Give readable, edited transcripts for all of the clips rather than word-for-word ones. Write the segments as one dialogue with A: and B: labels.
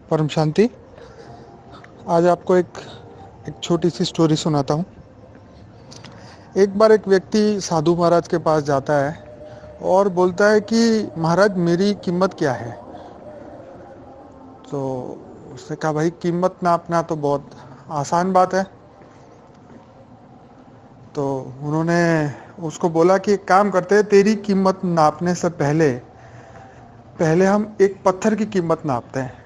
A: परम शांति। आज आपको एक छोटी सी स्टोरी सुनाता हूँ। एक बार एक व्यक्ति साधु महाराज के पास जाता है और बोलता है कि महाराज मेरी कीमत क्या है। तो उसने कहा भाई कीमत नापना तो बहुत आसान बात है। तो उन्होंने उसको बोला कि एक काम करते हैं, तेरी कीमत नापने से पहले पहले हम एक पत्थर की कीमत नापते हैं।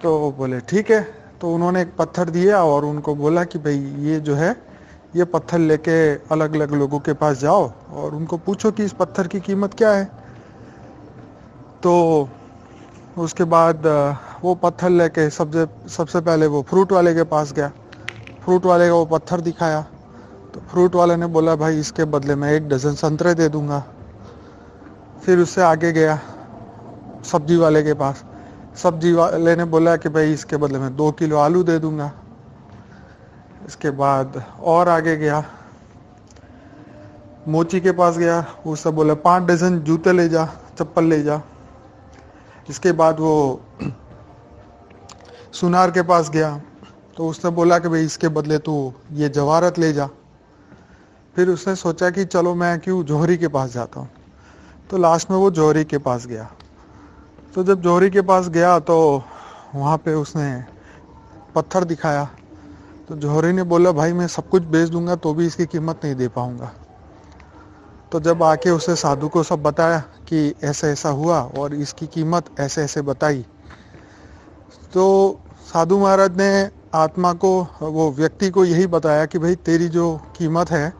A: तो बोले ठीक है। तो उन्होंने एक पत्थर दिया और उनको बोला कि भाई ये जो है ये पत्थर लेके अलग अलग लोगों के पास जाओ और उनको पूछो कि इस पत्थर की कीमत क्या है। तो उसके बाद वो पत्थर लेके सबसे पहले वो फ्रूट वाले के पास गया। फ्रूट वाले को वो पत्थर दिखाया तो फ्रूट वाले ने बोला भाई इसके बदले में 1 डज़न संतरे दे दूंगा। फिर उससे आगे गया सब्जी वाले के पास। सब्जी वाले ने बोला कि भाई इसके बदले में 2 किलो आलू दे दूंगा। इसके बाद और आगे गया, मोची के पास गया, उससे बोला 5 डज़न जूते ले जा, चप्पल ले जा। इसके बाद वो सुनार के पास गया तो उसने बोला कि भाई इसके बदले तू ये जवाहरत ले जा। फिर उसने सोचा कि चलो मैं क्यों जौहरी के पास जाता हूँ। तो लास्ट में वो जौहरी के पास गया। तो जब जौहरी के पास गया तो वहाँ पे उसने पत्थर दिखाया। तो जौहरी ने बोला भाई मैं सब कुछ बेच दूंगा तो भी इसकी कीमत नहीं दे पाऊंगा। तो जब आके उसे साधु को सब बताया कि ऐसा ऐसा हुआ और इसकी कीमत ऐसे ऐसे बताई, तो साधु महाराज ने आत्मा को, वो व्यक्ति को यही बताया कि भाई तेरी जो कीमत है,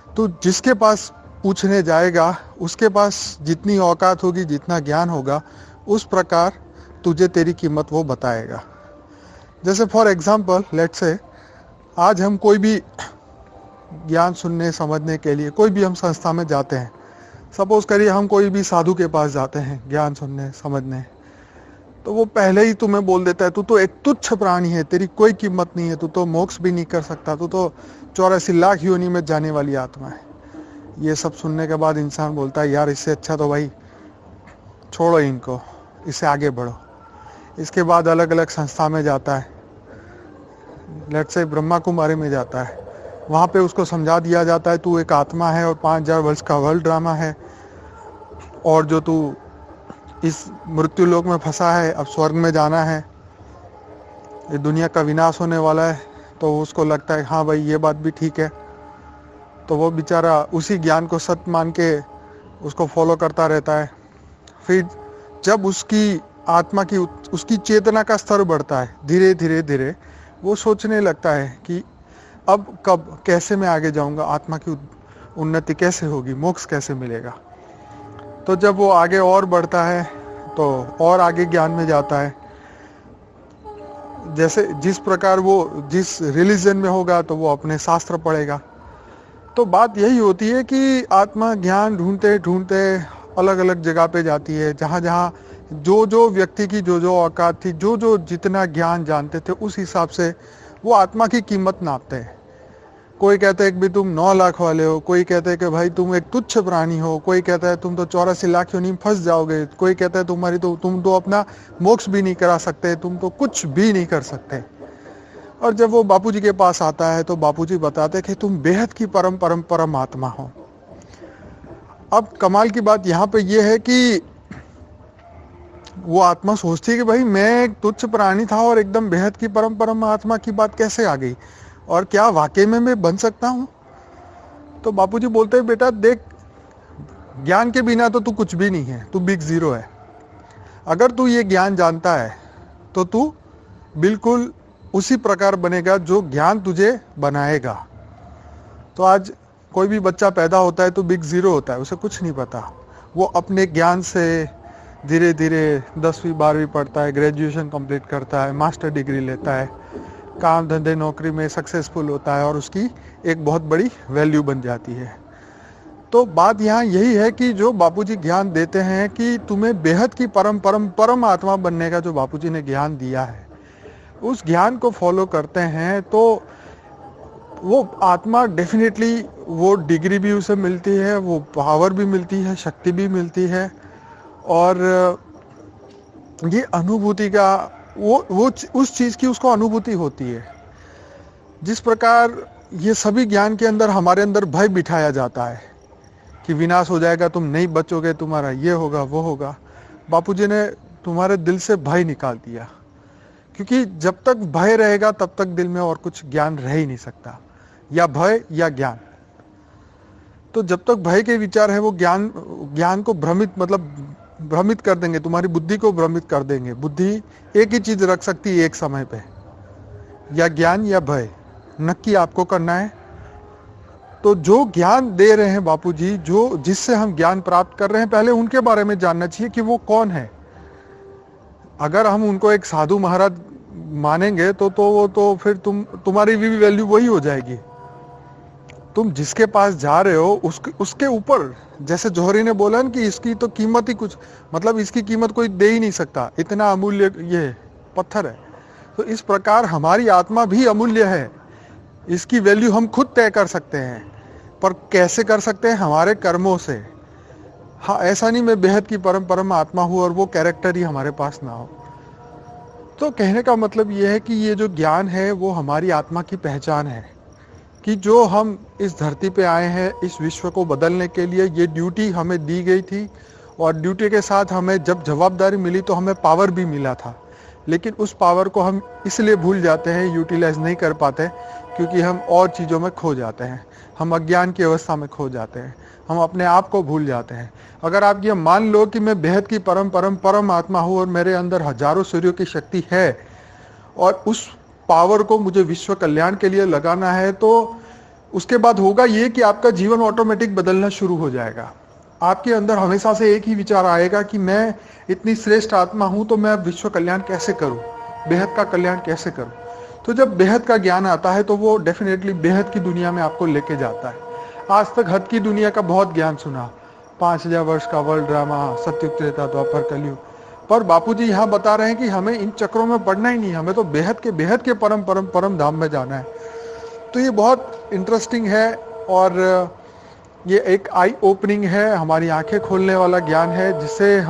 A: तू जिसके पास पूछने जाएगा उसके पास जितनी औकात होगी, जितना ज्ञान होगा, उस प्रकार तुझे तेरी कीमत वो बताएगा। जैसे फॉर एग्जाम्पल लेट्स से आज हम कोई भी ज्ञान सुनने समझने के लिए कोई भी हम संस्था में जाते हैं। सपोज करिए हम कोई भी साधु के पास जाते हैं ज्ञान सुनने समझने, तो वो पहले ही तुम्हें बोल देता है तू तो एक तुच्छ प्राणी है, तेरी कोई कीमत नहीं है, तू तो मोक्ष भी नहीं कर सकता, तू तो 84 लाख योनि में जाने वाली आत्मा है। ये सब सुनने के बाद इंसान बोलता है यार इससे अच्छा तो भाई छोड़ो इनको, इससे आगे बढ़ो। इसके बाद अलग अलग संस्था में जाता है, लेट्स से ब्रह्मा कुमारी में जाता है। वहाँ पे उसको समझा दिया जाता है तू एक आत्मा है और 5000 वर्ष का वर्ल्ड ड्रामा है, और जो तू इस मृत्यु लोक में फंसा है, अब स्वर्ग में जाना है, ये दुनिया का विनाश होने वाला है। तो उसको लगता है हाँ भाई ये बात भी ठीक है। तो वो बेचारा उसी ज्ञान को सत्य मान के उसको फॉलो करता रहता है। फिर जब उसकी आत्मा की उसकी चेतना का स्तर बढ़ता है, धीरे धीरे धीरे वो सोचने लगता है कि अब कब कैसे मैं आगे जाऊंगा, आत्मा की उन्नति कैसे होगी, मोक्ष कैसे मिलेगा। तो जब वो आगे और बढ़ता है तो और आगे ज्ञान में जाता है। जैसे जिस प्रकार वो जिस रिलीजन में होगा तो वो अपने शास्त्र पढ़ेगा। तो बात यही होती है कि आत्मा ज्ञान ढूंढते ढूंढते अलग अलग जगह पे जाती है, जहाँ जहाँ जो व्यक्ति की जो औकात थी, जो जितना ज्ञान जानते थे, उस हिसाब से वो आत्मा की कीमत नापते हैं। कोई कहता है कि भाई तुम 9 लाख वाले हो, कोई कहता है कि भाई तुम एक तुच्छ प्राणी हो, कोई कहता है तुम तो 84 लाख योनि में फंस जाओगे, कोई कहता है तुम तो अपना मोक्ष भी नहीं करा सकते, तुम तो कुछ भी नहीं कर सकते। और जब वो बापूजी के पास आता है तो बापूजी बताते हैं कि तुम बेहद की परम परम परम आत्मा हो। अब कमाल की बात यहाँ पे ये है कि वो आत्मा सोचती है कि भाई मैं एक तुच्छ प्राणी था और एकदम बेहद की परम परम आत्मा की बात कैसे आ गई, और क्या वाकई में मैं बन सकता हूँ। तो बापूजी बोलते हैं बेटा देख, ज्ञान के बिना तो तू कुछ भी नहीं है, तू बिग जीरो है। अगर तू ये ज्ञान जानता है तो तू बिल्कुल उसी प्रकार बनेगा जो ज्ञान तुझे बनाएगा। तो आज कोई भी बच्चा पैदा होता है तो बिग जीरो होता है, उसे कुछ नहीं पता। वो अपने ज्ञान से धीरे धीरे 10वीं 12वीं पढ़ता है, ग्रेजुएशन कंप्लीट करता है, मास्टर डिग्री लेता है, काम धंधे नौकरी में सक्सेसफुल होता है और उसकी एक बहुत बड़ी वैल्यू बन जाती है। तो बात यहाँ यही है कि जो बापूजी ज्ञान देते हैं कि तुम्हें बेहद की परम परम परम आत्मा बनने का जो बापूजी ने ज्ञान दिया है, उस ज्ञान को फॉलो करते हैं तो वो आत्मा डेफिनेटली, वो डिग्री भी उसे मिलती है, वो पावर भी मिलती है, शक्ति भी मिलती है, और ये अनुभूति का वो उस चीज की उसको अनुभूति होती है। जिस प्रकार ये सभी ज्ञान के अंदर हमारे अंदर भय बिठाया जाता है कि विनाश हो जाएगा, तुम नहीं बचोगे, तुम्हारा ये होगा वो होगा। बापूजी ने तुम्हारे दिल से भय निकाल दिया, क्योंकि जब तक भय रहेगा तब तक दिल में और कुछ ज्ञान रह ही नहीं सकता, या भय या ज्ञान। तो जब तक भय के विचार है वो ज्ञान को भ्रमित कर देंगे, तुम्हारी बुद्धि को भ्रमित कर देंगे। बुद्धि एक ही चीज रख सकती है एक समय पे, या ज्ञान या भय। नक्की आपको करना है। तो जो ज्ञान दे रहे हैं बापूजी, जो जिससे हम ज्ञान प्राप्त कर रहे हैं, पहले उनके बारे में जानना चाहिए कि वो कौन है। अगर हम उनको एक साधु महाराज मानेंगे तो फिर तुम्हारी भी वैल्यू वही हो जाएगी। तुम जिसके पास जा रहे हो उसके ऊपर, जैसे जौहरी ने बोला ना कि इसकी तो कीमत ही कुछ, मतलब इसकी कीमत कोई दे ही नहीं सकता, इतना अमूल्य ये पत्थर है। तो इस प्रकार हमारी आत्मा भी अमूल्य है, इसकी वैल्यू हम खुद तय कर सकते हैं। पर कैसे कर सकते हैं? हमारे कर्मों से। हाँ, ऐसा नहीं मैं बेहद की परम आत्मा हूँ और वो कैरेक्टर ही हमारे पास ना हो। तो कहने का मतलब ये है कि ये जो ज्ञान है वो हमारी आत्मा की पहचान है, कि जो हम इस धरती पे आए हैं इस विश्व को बदलने के लिए, ये ड्यूटी हमें दी गई थी। और ड्यूटी के साथ हमें जब जवाबदारी मिली तो हमें पावर भी मिला था, लेकिन उस पावर को हम इसलिए भूल जाते हैं, यूटिलाइज नहीं कर पाते, क्योंकि हम और चीज़ों में खो जाते हैं, हम अज्ञान की अवस्था में खो जाते हैं, हम अपने आप को भूल जाते हैं। अगर आप ये मान लो कि मैं बेहद की परम आत्मा हूँ और मेरे अंदर हजारों सूर्यों की शक्ति है और उस पावर को मुझे विश्व कल्याण के लिए लगाना है, तो उसके बाद होगा ये कि आपका जीवन ऑटोमेटिक बदलना शुरू हो जाएगा। आपके अंदर हमेशा से एक ही विचार आएगा कि मैं इतनी श्रेष्ठ आत्मा हूं, तो मैं विश्व कल्याण कैसे करूं, बेहद का कल्याण कैसे करूं। तो जब बेहद का ज्ञान आता है तो वो डेफिनेटली बेहद की दुनिया में आपको लेके जाता है। आज तक हद की दुनिया का बहुत ज्ञान सुना, 5000 वर्ष का वर्ल्ड ड्रामा, सत्युग त्रेता द्वापर कलयुग, पर बापूजी यहाँ बता रहे हैं कि हमें इन चक्रों में पड़ना ही नहीं, हमें तो बेहद के परम धाम में जाना है। तो ये बहुत इंटरेस्टिंग है और ये एक आई ओपनिंग है, हमारी आंखें खोलने वाला ज्ञान है, जिससे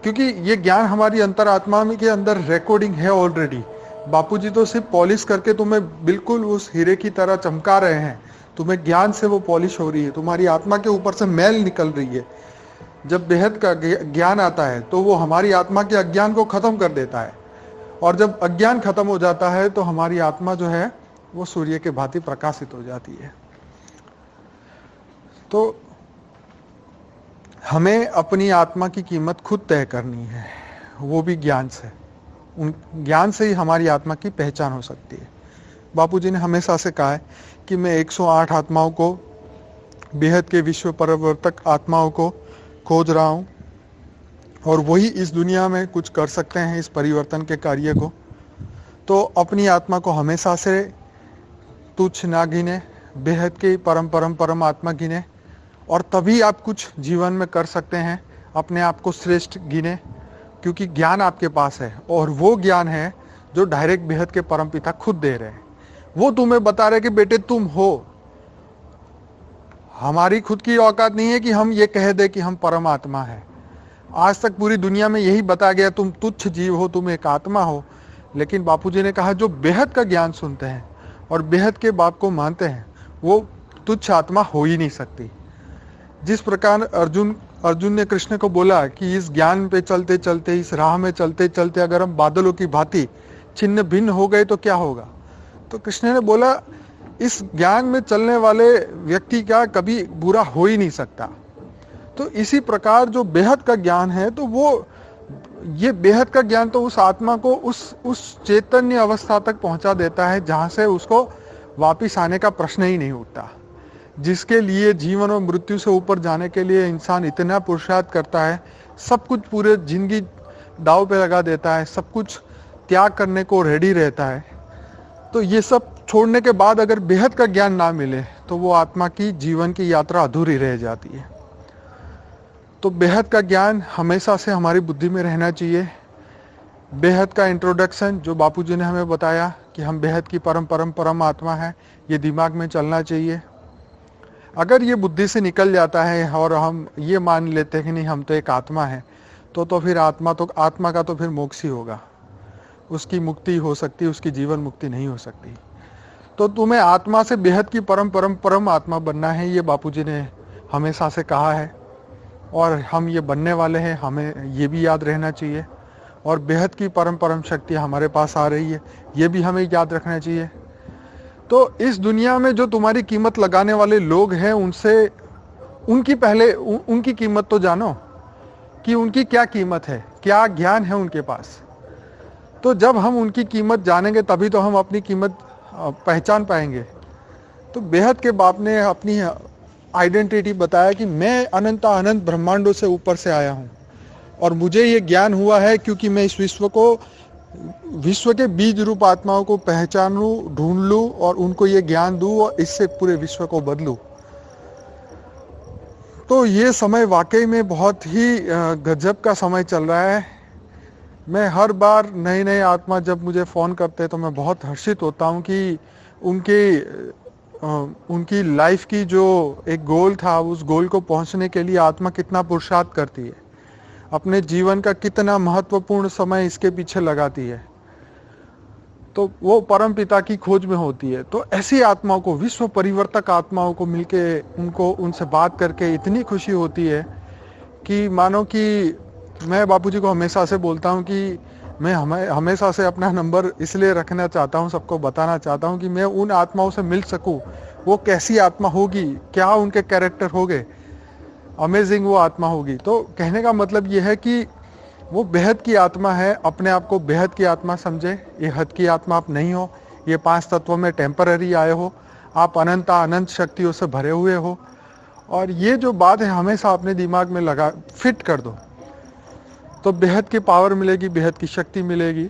A: क्योंकि ये ज्ञान हमारी अंतरात्मा के अंदर रिकॉर्डिंग है ऑलरेडी। बापूजी तो सिर्फ पॉलिश करके तुम्हें बिल्कुल उस हीरे की तरह चमका रहे हैं, तुम्हें ज्ञान से वो पॉलिश हो रही है, तुम्हारी आत्मा के ऊपर से मैल निकल रही है। जब बेहद का ज्ञान आता है तो वो हमारी आत्मा के अज्ञान को खत्म कर देता है, और जब अज्ञान खत्म हो जाता है तो हमारी आत्मा जो है वो सूर्य के भांति प्रकाशित हो जाती है। तो हमें अपनी आत्मा की कीमत खुद तय करनी है, वो भी ज्ञान से। उन ज्ञान से ही हमारी आत्मा की पहचान हो सकती है। बापूजी ने हमेशा से कहा है कि मैं 108 आत्माओं को, बेहद के विश्व परिवर्तक आत्माओं को खोज रहा हूँ, और वही इस दुनिया में कुछ कर सकते हैं इस परिवर्तन के कार्य को। तो अपनी आत्मा को हमेशा से तुच्छ ना गिने, बेहद के परम आत्मा गिने, और तभी आप कुछ जीवन में कर सकते हैं। अपने आप को श्रेष्ठ गिने, क्योंकि ज्ञान आपके पास है, और वो ज्ञान है जो डायरेक्ट बेहद के परम पिता खुद दे रहे हैं। वो तुम्हें बता रहे कि बेटे तुम हो। हमारी खुद की औकात नहीं है कि हम ये कह दे कि हम परमात्मा है। आज तक पूरी दुनिया में यही बताया गया, तुम तुच्छ जीव हो, तुम एक आत्मा हो। लेकिन बापूजी ने कहा जो बेहद का ज्ञान सुनते हैं और बेहद के बाप को मानते हैं, वो तुच्छ आत्मा हो ही नहीं सकती। जिस प्रकार अर्जुन ने कृष्ण को बोला कि इस ज्ञान पे चलते चलते, इस राह में चलते चलते अगर हम बादलों की भांति छिन्न भिन्न हो गए तो क्या होगा। तो कृष्ण ने बोला इस ज्ञान में चलने वाले व्यक्ति का कभी बुरा हो ही नहीं सकता। तो इसी प्रकार जो बेहद का ज्ञान है, तो वो ये बेहद का ज्ञान तो उस आत्मा को उस चैतन्य अवस्था तक पहुंचा देता है जहां से उसको वापिस आने का प्रश्न ही नहीं उठता। जिसके लिए जीवन और मृत्यु से ऊपर जाने के लिए इंसान इतना पुरुषार्थ करता है, सब कुछ पूरे जिंदगी दाव पे लगा देता है, सब कुछ त्याग करने को रेडी रहता है। तो ये सब छोड़ने के बाद अगर बेहद का ज्ञान ना मिले तो वो आत्मा की जीवन की यात्रा अधूरी रह जाती है। तो बेहद का ज्ञान हमेशा से हमारी बुद्धि में रहना चाहिए। बेहद का इंट्रोडक्शन जो बापूजी ने हमें बताया कि हम बेहद की परम आत्मा है, ये दिमाग में चलना चाहिए। अगर ये बुद्धि से निकल जाता है और हम ये मान लेते हैं कि नहीं हम तो एक आत्मा है, तो फिर आत्मा का तो फिर मोक्ष ही होगा, उसकी मुक्ति हो सकती, उसकी जीवन मुक्ति नहीं हो सकती। तो तुम्हें आत्मा से बेहद की परम आत्मा बनना है, ये बापूजी ने हमेशा से कहा है और हम ये बनने वाले हैं, हमें ये भी याद रहना चाहिए। और बेहद की परम शक्ति हमारे पास आ रही है, ये भी हमें याद रखना चाहिए। तो इस दुनिया में जो तुम्हारी कीमत लगाने वाले लोग हैं, उनसे उनकी कीमत तो जानो कि उनकी क्या कीमत है, क्या ज्ञान है उनके पास। तो जब हम उनकी कीमत जानेंगे तभी तो हम अपनी कीमत पहचान पाएंगे। तो बेहद के बाप ने अपनी आइडेंटिटी बताया कि मैं अनंत ब्रह्मांडों से ऊपर से आया हूँ और मुझे ये ज्ञान हुआ है क्योंकि मैं इस विश्व के बीज रूप आत्माओं को पहचानूं, ढूंढ लूं और उनको ये ज्ञान दूं और इससे पूरे विश्व को बदलूं। तो ये समय वाकई में बहुत ही गजब का समय चल रहा है। मैं हर बार नए आत्मा जब मुझे फ़ोन करते हैं तो मैं बहुत हर्षित होता हूँ कि उनकी लाइफ की जो एक गोल था, उस गोल को पहुँचने के लिए आत्मा कितना पुरुषार्थ करती है, अपने जीवन का कितना महत्वपूर्ण समय इसके पीछे लगाती है। तो वो परम पिता की खोज में होती है। तो ऐसी आत्माओं को, विश्व परिवर्तक आत्माओं को मिलके उनसे बात करके इतनी खुशी होती है कि मानो कि मैं बापूजी को हमेशा से बोलता हूँ कि मैं हमेशा से अपना नंबर इसलिए रखना चाहता हूँ, सबको बताना चाहता हूँ कि मैं उन आत्माओं से मिल सकूँ। वो कैसी आत्मा होगी, क्या उनके कैरेक्टर होंगे, अमेजिंग वो आत्मा होगी। तो कहने का मतलब ये है कि वो बेहद की आत्मा है, अपने आप को बेहद की आत्मा समझे। ये हद की आत्मा आप नहीं हो, ये 5 तत्वों में टेम्पररी आए हो, आप अनंत शक्तियों से भरे हुए हो। और ये जो बात है हमेशा अपने दिमाग में लगा फिट कर दो, तो बेहद की पावर मिलेगी, बेहद की शक्ति मिलेगी।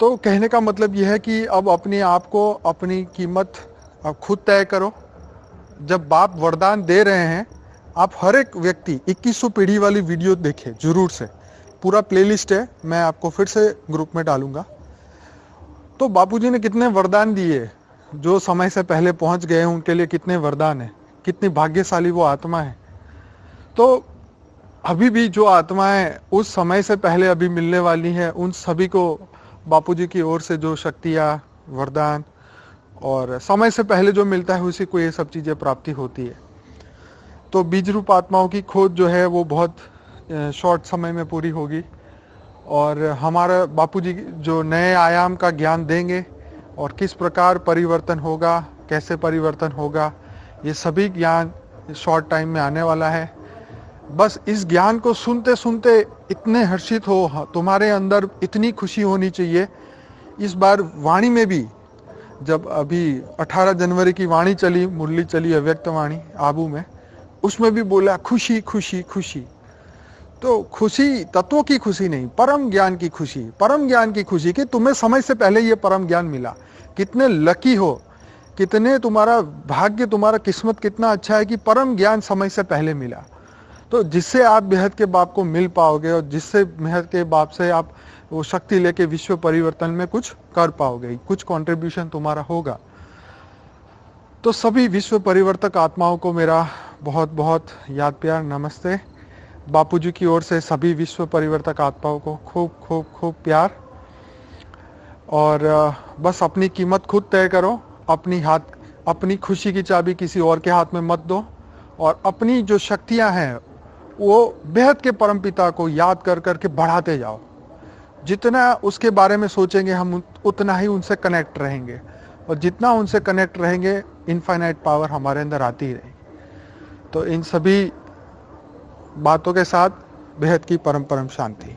A: तो कहने का मतलब यह है कि अब अपने आप को, अपनी कीमत अब खुद तय करो। जब बाप वरदान दे रहे हैं, आप हर एक व्यक्ति 2100 पीढ़ी वाली वीडियो देखें जरूर से, पूरा प्लेलिस्ट है, मैं आपको फिर से ग्रुप में डालूंगा। तो बापूजी ने कितने वरदान दिए, जो समय से पहले पहुंच गए उनके लिए कितने वरदान है, कितनी भाग्यशाली वो आत्मा है। तो अभी भी जो आत्माएं उस समय से पहले अभी मिलने वाली हैं, उन सभी को बापूजी की ओर से जो शक्तियाँ, वरदान और समय से पहले जो मिलता है उसी को ये सब चीज़ें प्राप्ति होती है। तो बीज रूप आत्माओं की खोज जो है वो बहुत शॉर्ट समय में पूरी होगी और हमारा बापूजी जो नए आयाम का ज्ञान देंगे और किस प्रकार परिवर्तन होगा, कैसे परिवर्तन होगा, ये सभी ज्ञान शॉर्ट टाइम में आने वाला है। बस इस ज्ञान को सुनते सुनते इतने हर्षित हो, तुम्हारे अंदर इतनी खुशी होनी चाहिए। इस बार वाणी में भी, जब अभी 18 जनवरी की वाणी चली, मुरली चली अव्यक्त वाणी आबू में, उसमें भी बोला खुशी खुशी खुशी। तो खुशी तत्वों की खुशी नहीं, परम ज्ञान की खुशी, परम ज्ञान की खुशी कि तुम्हें समय से पहले ये परम ज्ञान मिला। कितने लकी हो, कितने तुम्हारा भाग्य, तुम्हारा किस्मत कितना अच्छा है कि परम ज्ञान समय से पहले मिला। तो जिससे आप बेहद के बाप को मिल पाओगे और जिससे बेहद के बाप से आप वो शक्ति लेके विश्व परिवर्तन में कुछ कर पाओगे, कुछ कंट्रीब्यूशन तुम्हारा होगा। तो सभी विश्व परिवर्तक आत्माओं को मेरा बहुत बहुत याद प्यार नमस्ते। बापूजी की ओर से सभी विश्व परिवर्तक आत्माओं को खूब खूब खूब प्यार। और बस अपनी कीमत खुद तय करो, अपनी खुशी की चाबी किसी और के हाथ में मत दो और अपनी जो शक्तियां हैं वो बेहद के परमपिता को याद कर करके बढ़ाते जाओ। जितना उसके बारे में सोचेंगे हम उतना ही उनसे कनेक्ट रहेंगे और जितना उनसे कनेक्ट रहेंगे इनफाइनाइट पावर हमारे अंदर आती रहेगी। तो इन सभी बातों के साथ बेहद की परम शांति।